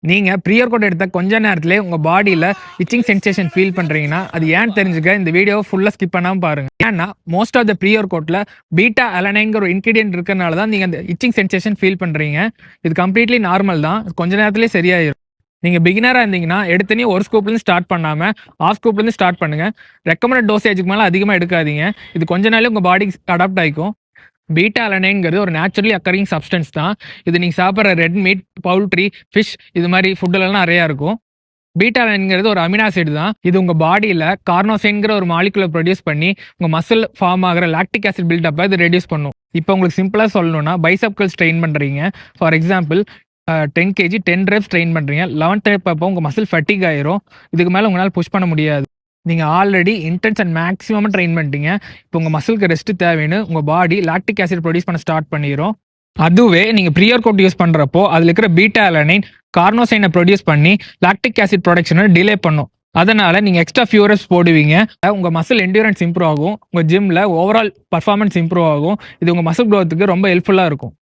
நீங்க pre work எடுத்த கொஞ்ச நேரத்திலேயே உங்க பாடியில இச்சிங் சென்சேஷன் ஃபீல் பண்றீங்கன்னா, அது ஏன்னு தெரிஞ்சுக்க இந்த வீடியோவ ஃபுல்லா ஸ்கிப் பண்ணாம பாருங்க. ஏன்னா, most of the pre work beta அலனைன்ங்கிற ஒரு இன்கிரிடியன்ட் இருக்கறனால தான் நீங்க அந்த இச்சிங் சென்சேஷன் ஃபீல் பண்றீங்க. இது கம்ப்ளீட்லி நார்மல் தான். கொஞ்ச நேரத்திலேயே சரியாயிரும். நீங்க பிகினரா இருந்தீங்கன்னா, எடுத்தோனே ஒரு ஸ்கூப்லேருந்து ஸ்டார்ட் பண்ணாம, ஹாஃப் ஸ்கூப்லேருந்து ஸ்டார்ட் பண்ணுங்க. ரெக்கமெண்டட் டோசேஜ்க்கு மேல அதிகமா எடுக்காதீங்க. இது கொஞ்ச நாள்லயே உங்க பாடிக்கு அடாப்ட் ஆயிக்கும். பீட்டா அலனைன்ங்கிறது ஒரு நேச்சுரலி அக்கரிங் சப்ஸ்டன்ஸ் தான். இது நீங்க சாப்பிடுற ரெட் மீட், பவுல்ட்ரி, ஃபிஷ் இது மாரி ஃபுட்லலாம் நெறையா இருக்கும். பீட்டா அலனைன்ங்கிறது ஒரு அமினோ ஆசிட் தான். இது உங்க பாடியில கார்னோசைன்ங்கிற ஒரு மாலிக்யூல ப்ரொடியூஸ் பண்ணி, உங்க மசில் ஃபார்ம் ஆகுற லாக்டிக் ஆசிட் பில்டப்ப இது ரெடியூஸ் பண்ணும். இப்போ உங்களுக்கு சிம்பிளா சொல்லணும்னா, பைசெப்கல்ஸ் ட்ரெயின் பண்றீங்க. For example 10 KG 10 reps train பண்றீங்க. 11த் ரெப் அப்போ உங்க மசில் ஃபட்டிக் ஆயிரும். இதுக்கு மேல உங்களால புஷ் பண்ண முடியாது. நீங்க ஆல்ரெடி இன்டென்ஸ் அண்ட் மேக்ஸிமமா ட்ரெயின் பண்ணிட்டீங்க. இப்போ உங்க மசிலுக்கு ரெஸ்ட் தேவைன்னு உங்க பாடி லாக்டிக் ஆசிட் ப்ரொடியூஸ் பண்ண ஸ்டார்ட் பண்ணிரும். அதுவே நீங்க ப்ரீ ஒர்க் யூஸ் பண்றப்போ அதுல இருக்கிற பீட்டா அலனைன் கார்னோசைனை ப்ரொடியூஸ் பண்ணி லாக்டிக் ஆசிட் ப்ரொடக்ஷனை டிலே பண்ணும். அதனால நீங்க எக்ஸ்ட்ரா ஃபியூ ரெப்ஸ் போடுவீங்க. உங்க மசில் என்டியூரன்ஸ் இம்ப்ரூவ் ஆகும். உங்க ஜிம்ல ஓவரால் பர்ஃபார்மன்ஸ் இம்ப்ரூவ் ஆகும். இது உங்க மசில் க்ரோத்துக்கு ரொம்ப ஹெல்ப்ஃபுல்லா இருக்கும்.